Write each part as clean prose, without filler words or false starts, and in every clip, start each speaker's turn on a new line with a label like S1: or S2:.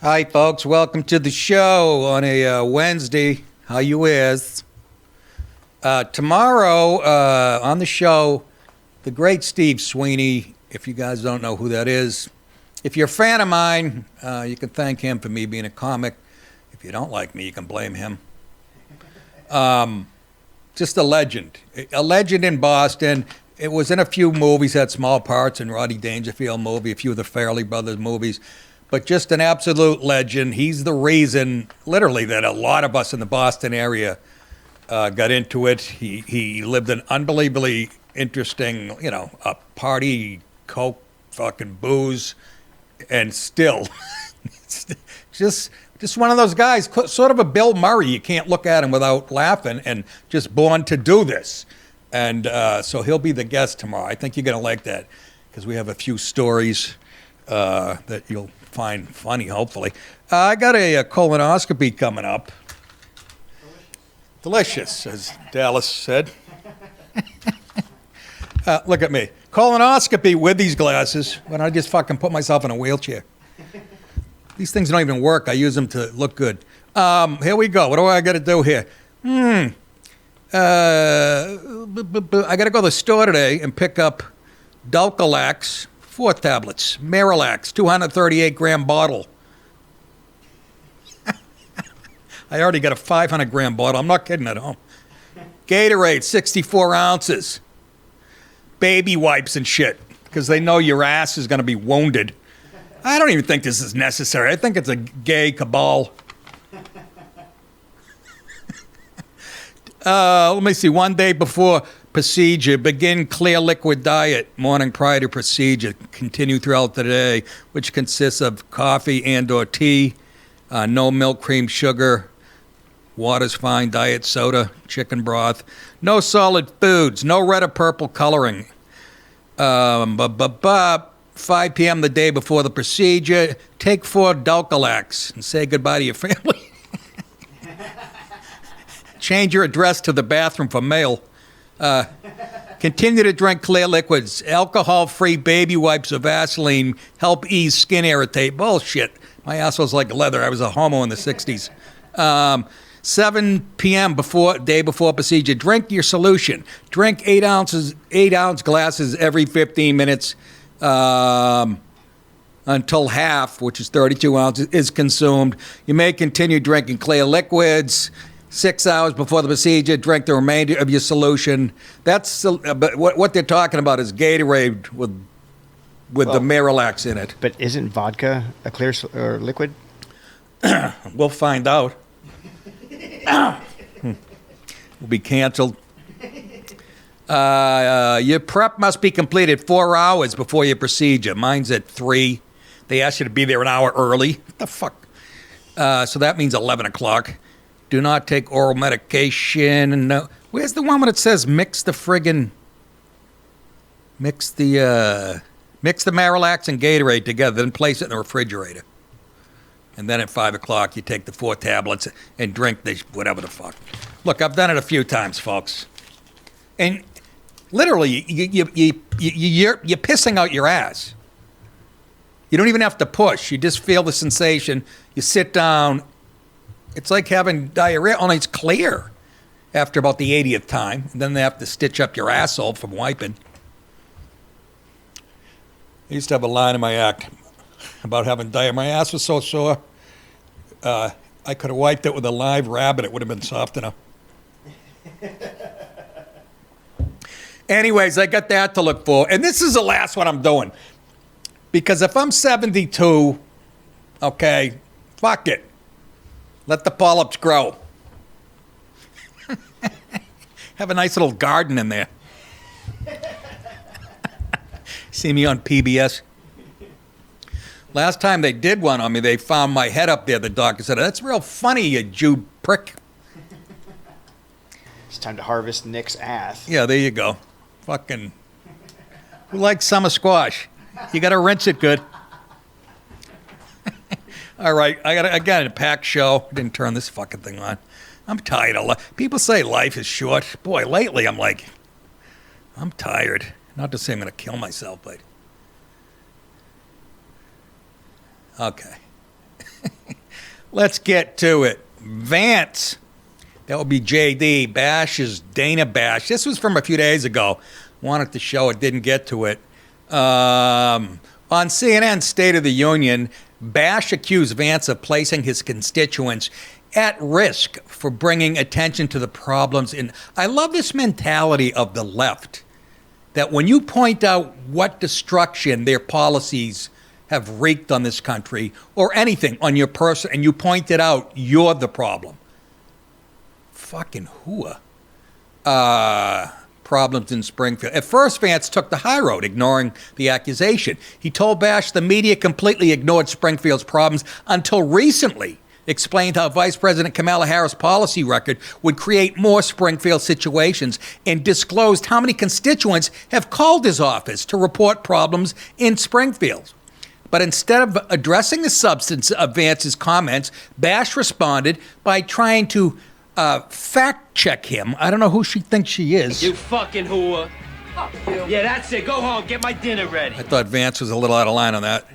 S1: Hi, folks. Welcome to the show on a Wednesday. How you is? Tomorrow on the show, the great Steve Sweeney. If you guys don't know who that is, if you're a fan of mine, you can thank him for me being a comic. If you don't like me, you can blame him. Just a legend in Boston. It was in a few movies, had small parts in Rodney Dangerfield movie, a few of the Farrelly Brothers movies. But just an absolute legend. He's the reason, literally, that a lot of us in the Boston area got into it. He lived an unbelievably interesting, a party, coke, fucking booze, and still, just one of those guys, sort of a Bill Murray. You can't look at him without laughing, and just born to do this. And so he'll be the guest tomorrow. I think you're going to like that because we have a few stories that you'll find funny, hopefully. I got a colonoscopy coming up. Delicious, as Dallas said. Look at me. Colonoscopy with these glasses when I just fucking put myself in a wheelchair. These things don't even work. I use them to look good. Here we go. What do I got to do here? I got to go to the store today and pick up Dulcolax 4 tablets, Marilax, 238-gram bottle. I already got a 500-gram bottle. I'm not kidding at home. Gatorade, 64 ounces. Baby wipes and shit, because they know your ass is going to be wounded. I don't even think this is necessary. I think it's a gay cabal. Let me see. One day before procedure, begin clear liquid diet. Morning prior to procedure. Continue throughout the day, which consists of coffee and or tea, no milk, cream, sugar, water's fine, diet soda, chicken broth, no solid foods, no red or purple coloring. 5 p.m. the day before the procedure, take 4 Dulcolax and say goodbye to your family. Change your address to the bathroom for mail. Continue to drink clear liquids. Alcohol-free baby wipes or Vaseline help ease skin irritate. Bullshit. My asshole's like leather. I was a homo in the 60s. 7 p.m. day before procedure. Drink your solution. Drink 8-ounce glasses every 15 minutes until half, which is 32 ounces, is consumed. You may continue drinking clear liquids. 6 hours before the procedure, drink the remainder of your solution. That's but what they're talking about is Gatorade with the Marilax in it.
S2: But isn't vodka a clear liquid?
S1: We'll find out. We'll be canceled. Your prep must be completed 4 hours before your procedure. Mine's at 3. They ask you to be there an hour early. What the fuck? So that means 11 o'clock. Do not take oral medication. No. Where's the one when it says mix the Marilax and Gatorade together, then place it in the refrigerator. And then at 5 o'clock, you take the 4 tablets and drink this, whatever the fuck. Look, I've done it a few times, folks. And literally, you're pissing out your ass. You don't even have to push. You just feel the sensation. You sit down. It's like having diarrhea, only it's clear after about the 80th time. And then they have to stitch up your asshole from wiping. I used to have a line in my act about having diarrhea. My ass was so sore, I could have wiped it with a live rabbit. It would have been soft enough. Anyways, I got that to look for. And this is the last one I'm doing. Because if I'm 72, okay, fuck it. Let the polyps grow. Have a nice little garden in there. See me on PBS? Last time they did one on me, they found my head up there. The doctor said, "That's real funny, you Jew prick."
S2: It's time to harvest Nick's ass.
S1: Yeah, there you go. Fucking. Who likes summer squash? You got to rinse it good. All right, I got a packed show. Didn't turn this fucking thing on. I'm tired of life. People say life is short. Boy, lately I'm like, I'm tired. Not to say I'm going to kill myself, but... Okay. Let's get to it. Vance, that would be JD. Bash is Dana Bash. This was from a few days ago. Wanted to show it, didn't get to it. On CNN's State of the Union, Bash accused Vance of placing his constituents at risk for bringing attention to the problems in. I love this mentality of the left, that when you point out what destruction their policies have wreaked on this country or anything on your person, and you point it out, you're the problem. Fucking hooah. Problems in Springfield. At first, Vance took the high road, ignoring the accusation. He told Bash the media completely ignored Springfield's problems until recently, explained how Vice President Kamala Harris' policy record would create more Springfield situations, and disclosed how many constituents have called his office to report problems in Springfield. But instead of addressing the substance of Vance's comments, Bash responded by trying to fact check him. I don't know who she thinks she is.
S3: You fucking whore. Yeah, that's it. Go home. Get my dinner ready.
S1: I thought Vance was a little out of line on that,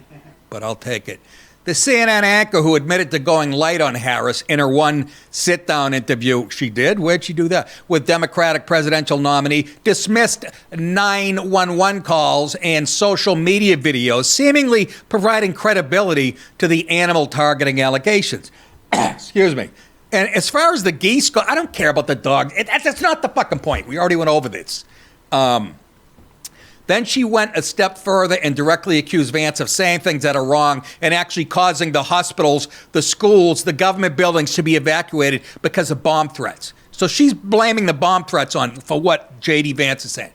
S1: but I'll take it. The CNN anchor who admitted to going light on Harris in her one sit-down interview, she did? Where'd she do that? With Democratic presidential nominee, dismissed 911 calls and social media videos, seemingly providing credibility to the animal targeting allegations. Excuse me. And as far as the geese go, I don't care about the dog. That's not the fucking point. We already went over this. Then she went a step further and directly accused Vance of saying things that are wrong and actually causing the hospitals, the schools, the government buildings to be evacuated because of bomb threats. So she's blaming the bomb threats for what J.D. Vance is saying.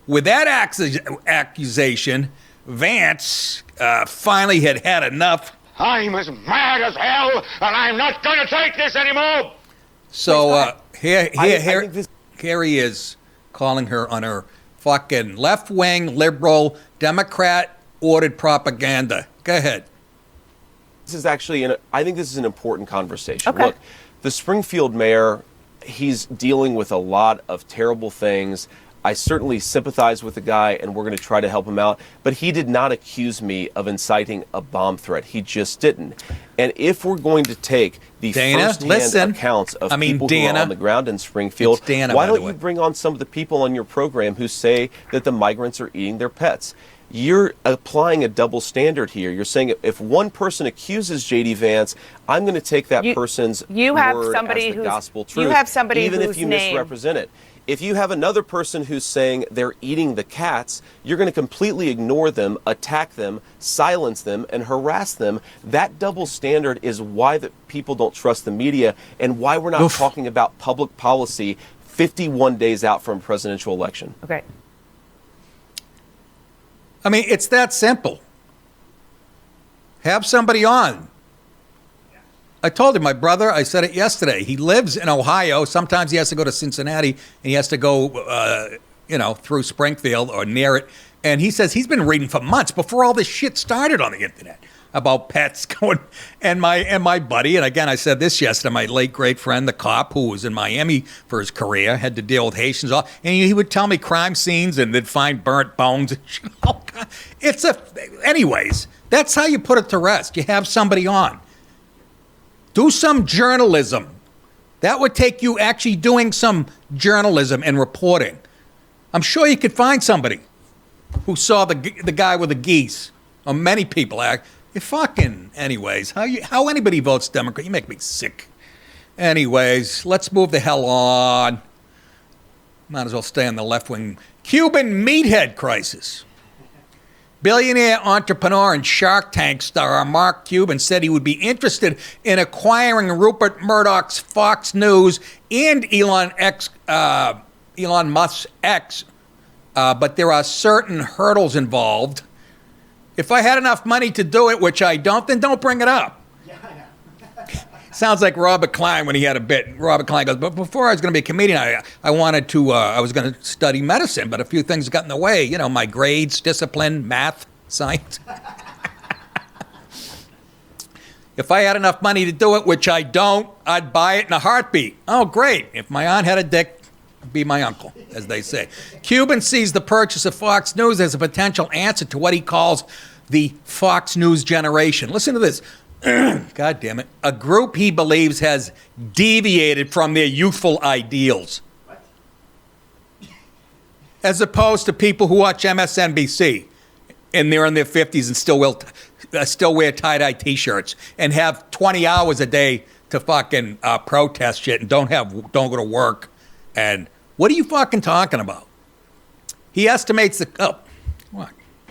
S1: With that accusation, Vance finally had enough.
S4: I'm as mad as hell, and I'm not going to take this anymore.
S1: So here he is calling her on her fucking left-wing, liberal, Democrat-ordered propaganda. Go ahead.
S5: This is actually, I think this is an important conversation.
S6: Okay.
S5: Look, the Springfield mayor, he's dealing with a lot of terrible things. I certainly sympathize with the guy, and we're going to try to help him out. But he did not accuse me of inciting a bomb threat. He just didn't. And if we're going to take the first-hand accounts of people who are on the ground in Springfield, why don't you bring on some of the people on your program who say that the migrants are eating their pets? You're applying a double standard here. You're saying if one person accuses J.D. Vance, I'm going to take that person's word as the gospel truth,
S6: you have somebody
S5: even
S6: whose
S5: if you
S6: name
S5: misrepresent it. If you have another person who's saying they're eating the cats, you're going to completely ignore them, attack them, silence them, and harass them. That double standard is why the people don't trust the media and why we're not talking about public policy 51 days out from a presidential election.
S6: Okay.
S1: I mean, it's that simple. Have somebody on. I told him, my brother, I said it yesterday, he lives in Ohio. Sometimes he has to go to Cincinnati, and he has to go, through Springfield or near it. And he says he's been reading for months before all this shit started on the internet about pets going. And my buddy, and again, I said this yesterday, my late great friend, the cop who was in Miami for his career, had to deal with Haitians. And he would tell me crime scenes, and they'd find burnt bones. Anyways, that's how you put it to rest. You have somebody on. Do some journalism. That would take you actually doing some journalism and reporting. I'm sure you could find somebody who saw the guy with the geese, or many people act. Anyways, how anybody votes Democrat? You make me sick. Anyways, let's move the hell on. Might as well stay on the left wing. Cuban meathead crisis. Billionaire entrepreneur and Shark Tank star Mark Cuban said he would be interested in acquiring Rupert Murdoch's Fox News and Elon Musk's X, but there are certain hurdles involved. If I had enough money to do it, which I don't, then don't bring it up. Sounds like Robert Klein when he had a bit. Robert Klein goes, but before I was going to be a comedian, I wanted to, I was going to study medicine, but a few things got in the way. You know, my grades, discipline, math, science. If I had enough money to do it, which I don't, I'd buy it in a heartbeat. Oh, great. If my aunt had a dick, it'd be my uncle, as they say. Cuban sees the purchase of Fox News as a potential answer to what he calls the Fox News generation. Listen to this. God damn it, a group he believes has deviated from their youthful ideals. As opposed to people who watch MSNBC and they're in their 50s and still wear tie-dye T-shirts and have 20 hours a day to fucking protest shit and don't go to work. And what are you fucking talking about? He estimates what?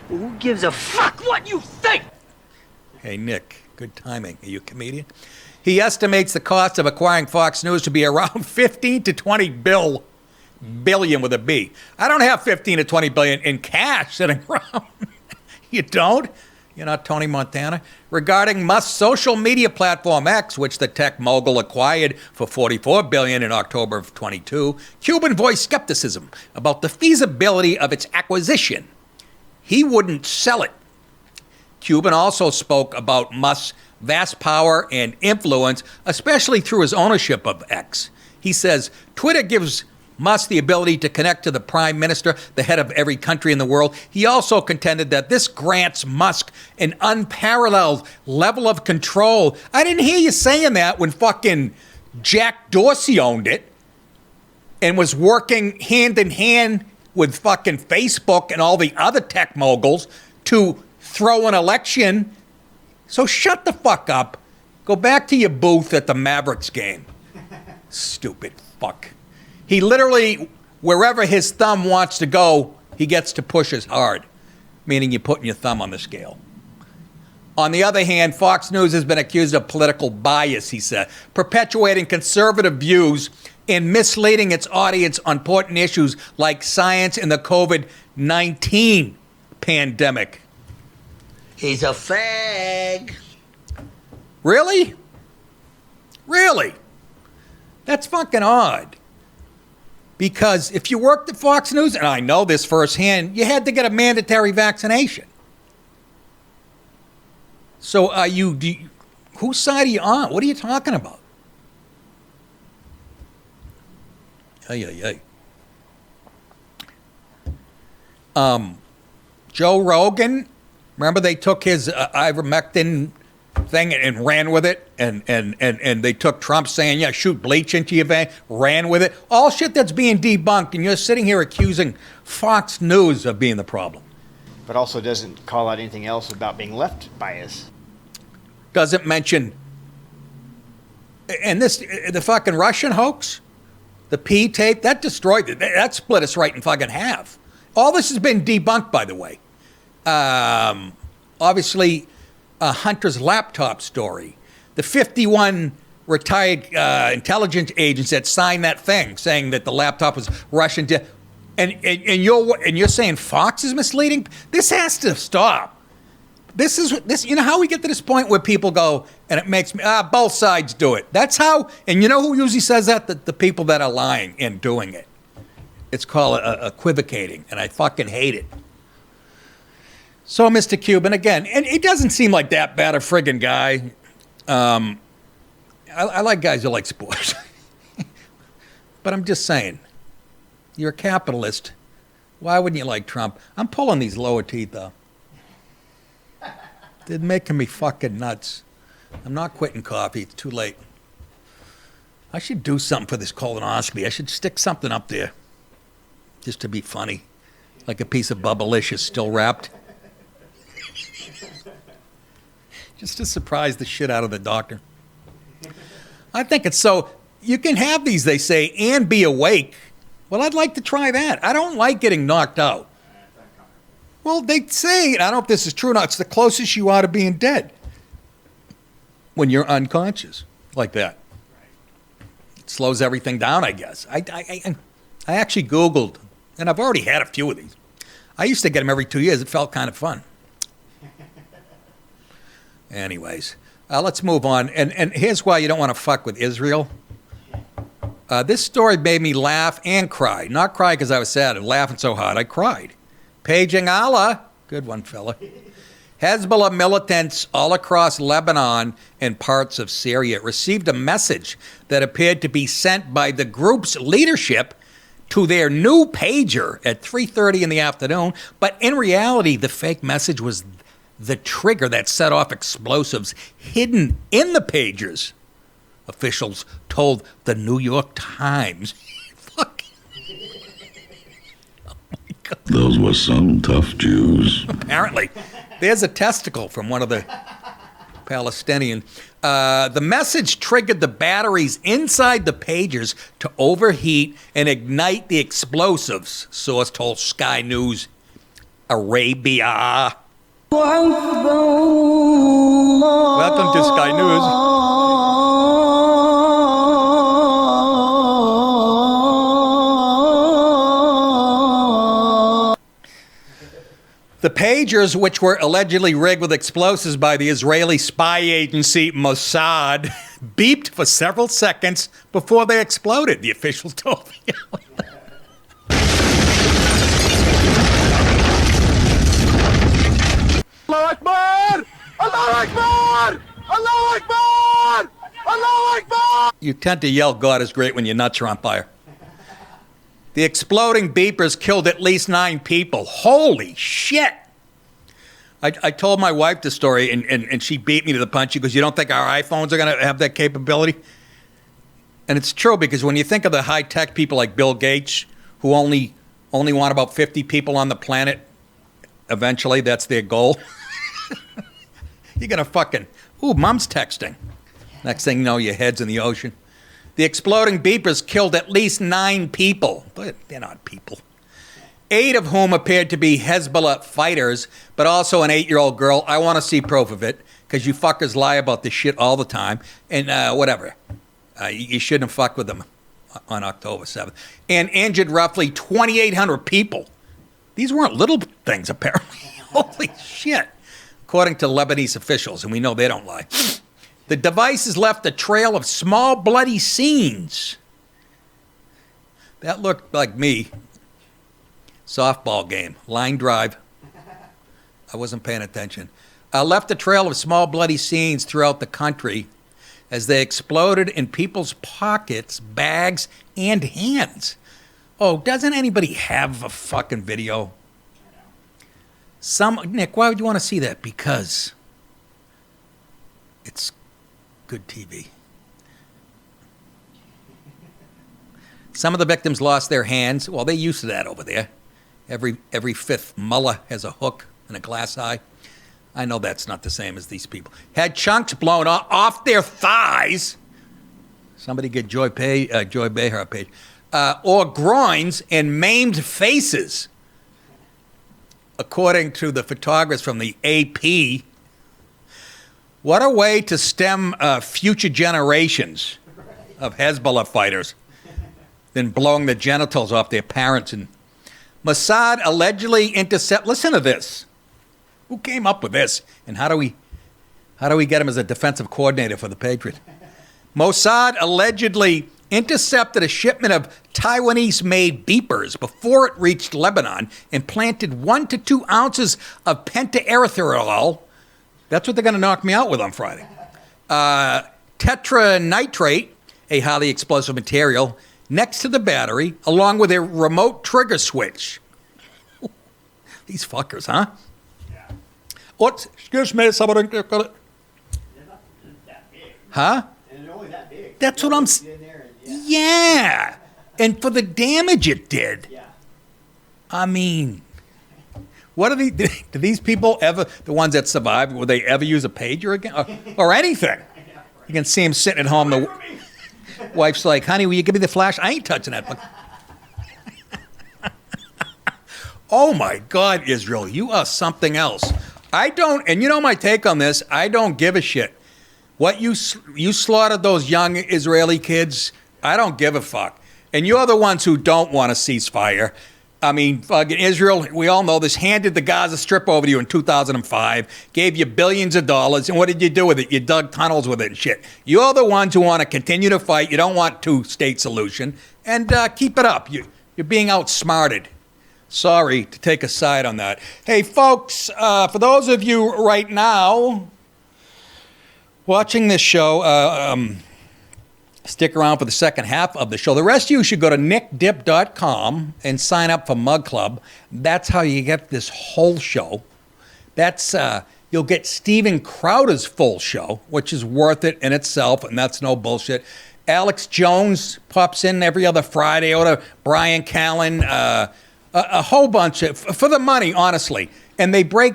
S3: Who gives a fuck what you think?
S1: Hey, Nick, good timing. Are you a comedian? He estimates the cost of acquiring Fox News to be around 15 to 20 billion with a B. I don't have 15 to 20 billion in cash sitting around. You don't? You're not Tony Montana? Regarding Musk's social media platform X, which the tech mogul acquired for $44 billion in October of 22, Cuban voiced skepticism about the feasibility of its acquisition. He wouldn't sell it. Cuban also spoke about Musk's vast power and influence, especially through his ownership of X. He says, Twitter gives Musk the ability to connect to the prime minister, the head of every country in the world. He also contended that this grants Musk an unparalleled level of control. I didn't hear you saying that when fucking Jack Dorsey owned it and was working hand in hand with fucking Facebook and all the other tech moguls to throw an election. So shut the fuck up. Go back to your booth at the Mavericks game. Stupid fuck. He literally, wherever his thumb wants to go, he gets to push as hard, meaning you're putting your thumb on the scale. On the other hand, Fox News has been accused of political bias, he said, perpetuating conservative views and misleading its audience on important issues like science and the COVID-19 pandemic.
S3: He's a fag.
S1: Really? Really? That's fucking odd. Because if you worked at Fox News, and I know this firsthand, you had to get a mandatory vaccination. So whose side are you on? What are you talking about? Joe Rogan, remember they took his ivermectin thing and ran with it, and they took Trump saying, yeah, shoot bleach into your vein, ran with it. All shit that's being debunked, and you're sitting here accusing Fox News of being the problem.
S2: But also doesn't call out anything else about being left bias.
S1: Doesn't mention, and the fucking Russian hoax, the P tape, that destroyed it. That split us right in fucking half. All this has been debunked, by the way. Obviously, Hunter's laptop story, the 51 retired intelligence agents that signed that thing saying that the laptop was Russian, and you're saying Fox is misleading. This has to stop. This. You know how we get to this point where people go, and it makes me both sides do it. That's how. And you know who usually says that? The people that are lying and doing it. It's called equivocating, and I fucking hate it. So, Mr. Cuban, again, and he doesn't seem like that bad a friggin' guy. I like guys who like sports. But I'm just saying, you're a capitalist. Why wouldn't you like Trump? I'm pulling these lower teeth, though. They're making me fucking nuts. I'm not quitting coffee. It's too late. I should do something for this colonoscopy. I should stick something up there just to be funny, like a piece of Bubblicious still wrapped. Just to surprise the shit out of the doctor. I think it's so, you can have these, they say, and be awake. Well, I'd like to try that. I don't like getting knocked out. Well, they say, and I don't know if this is true or not, it's the closest you are to being dead when you're unconscious like that. It slows everything down, I guess. I actually Googled, and I've already had a few of these. I used to get them every 2 years. It felt kind of fun. Anyways, let's move on. And here's why you don't want to fuck with Israel. This story made me laugh and cry. Not cry because I was sad and laughing so hard I cried. Paging Allah, good one, fella. Hezbollah militants all across Lebanon and parts of Syria received a message that appeared to be sent by the group's leadership to their new pager at 3:30 in the afternoon. But in reality, the fake message was the trigger that set off explosives hidden in the pagers, officials told the New York Times. Fuck. Oh my God.
S6: Those were some tough Jews.
S1: Apparently. There's a testicle from one of the Palestinian. The message triggered the batteries inside the pagers to overheat and ignite the explosives, source told Sky News Arabia. Welcome to Sky News. The pagers, which were allegedly rigged with explosives by the Israeli spy agency Mossad, beeped for several seconds before they exploded, the officials told me.
S4: Allahu Akbar! Allahu Akbar! Allahu Akbar! Allahu Akbar!
S1: You tend to yell, God is great, when your nuts are on fire. The exploding beepers killed at least 9 people. Holy shit! I told my wife the story, and she beat me to the punch. She goes, you don't think our iPhones are going to have that capability? And it's true, because when you think of the high-tech people like Bill Gates, who only want about 50 people on the planet, eventually that's their goal. You're going to fucking, ooh, mom's texting. Next thing you know, your head's in the ocean. The exploding beepers killed at least 9 people. But they're not people. 8 of whom appeared to be Hezbollah fighters, but also an 8-year-old girl. I want to see proof of it, because you fuckers lie about this shit all the time. And whatever. You shouldn't have fucked with them on October 7th. And injured roughly 2,800 people. These weren't little things, apparently. Holy shit. According to Lebanese officials, and we know they don't lie. The devices left a trail of small bloody scenes. That looked like me. Softball game, line drive. I wasn't paying attention. Left a trail of small bloody scenes throughout the country as they exploded in people's pockets, bags, and hands. Oh, doesn't anybody have a fucking video? Nick, why would you want to see that? Because it's good TV. Some of the victims lost their hands. Well, they're used to that over there. Every fifth mullah has a hook and a glass eye. I know that's not the same as these people. Had chunks blown off their thighs. Somebody get Joy Behar page. Or groins and maimed faces. According to the photographers from the AP, what a way to stem future generations of Hezbollah fighters than blowing the genitals off their parents. And Mossad allegedly listen to this. Who came up with this? And how do we get him as a defensive coordinator for the Patriot? Mossad allegedly intercepted a shipment of Taiwanese-made beepers before it reached Lebanon and planted 1 to 2 ounces of pentaerythritol. That's what they're going to knock me out with on Friday. Tetranitrate, a highly explosive material, next to the battery, along with a remote trigger switch. These fuckers, huh?
S2: Yeah.
S1: What? Excuse me, somebody.
S2: They're not that big.
S1: Huh?
S2: And they're only that big.
S1: That's what I'm
S2: In there and,
S1: yeah. And for the damage it did.
S2: yeah.
S1: I mean, what do these people ever, the ones that survived, will they ever use a pager again? Or anything? You can see him sitting at home. The wife's like, honey, will you give me the flash? I ain't touching that. Oh my God, Israel, you are something else. And you know my take on this, I don't give a shit. What you slaughtered those young Israeli kids, I don't give a fuck. And you're the ones who don't want a ceasefire. I mean, fucking Israel, we all know this, handed the Gaza Strip over to you in 2005, gave you billions of dollars, and what did you do with it? You dug tunnels with it and shit. You're the ones who want to continue to fight. You don't want two-state solution. And keep it up. You're being outsmarted. Sorry to take a side on that. Hey, folks, for those of you right now watching this show, stick around for the second half of the show. The rest of you should go to nickdip.com and sign up for Mug Club. That's how you get this whole show. That's You'll get Steven Crowder's full show, which is worth it in itself, and that's no bullshit. Alex Jones pops in every other Friday, or to Brian Callen, a whole bunch of, for the money, honestly. And they break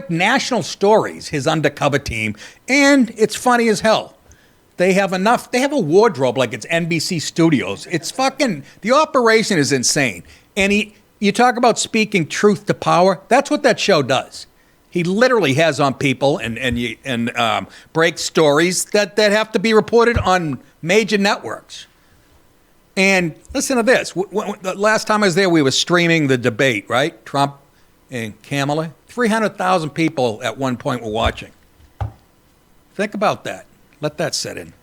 S1: national stories, his undercover team, and it's funny as hell. They have a wardrobe like it's NBC Studios. It's fucking, the operation is insane. And you talk about speaking truth to power, that's what that show does. He literally has on people and breaks stories that have to be reported on major networks. And listen to this. The last time I was there, we were streaming the debate, right? Trump and Kamala. 300,000 people at one point were watching. Think about that. Let that set in.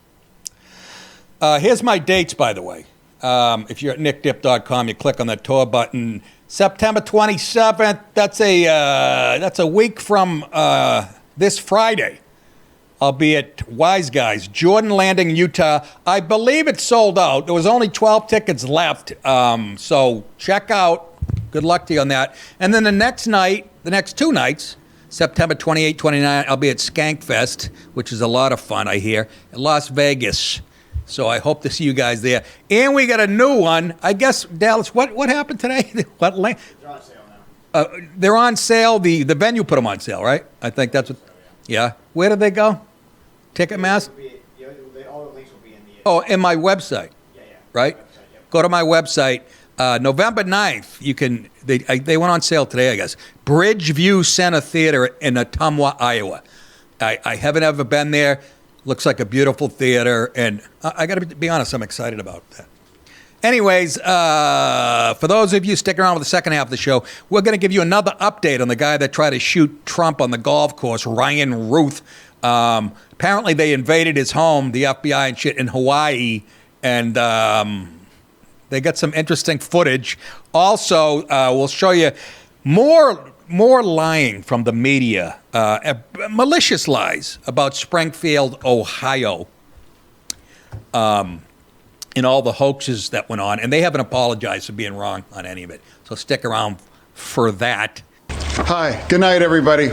S1: Here's my dates, by the way. If you're at nickdip.com, you click on the tour button. September 27th, that's a week from this Friday. I'll be at Wise Guys, Jordan Landing, Utah. I believe it's sold out. There was only 12 tickets left, so check out. Good luck to you on that. And then the next two nights, September 28, 29, I'll be at Skankfest, which is a lot of fun, I hear, in Las Vegas. So I hope to see you guys there. And we got a new one. I guess, Dallas, what happened today? They're
S2: on sale now.
S1: They're on sale. The venue put them on sale, right? I think that's what. Yeah. Where did they go? Ticketmaster?
S2: All the links will be in the...
S1: Oh, in my website.
S2: Yeah.
S1: Right?
S2: Website, yep.
S1: Go to my website. November 9th, you can. They went on sale today, I guess. Bridgeview Center Theater in Ottumwa, Iowa. I haven't ever been there. Looks like a beautiful theater, and I got to be honest, I'm excited about that. Anyways, for those of you sticking around with the second half of the show, we're going to give you another update on the guy that tried to shoot Trump on the golf course, Ryan Ruth. Apparently, they invaded his home, the FBI and shit, in Hawaii, and they got some interesting footage. Also, we'll show you more lying from the media, malicious lies about Springfield, Ohio, and all the hoaxes that went on. And they haven't apologized for being wrong on any of it. So stick around for that.
S7: Hi, good night, everybody.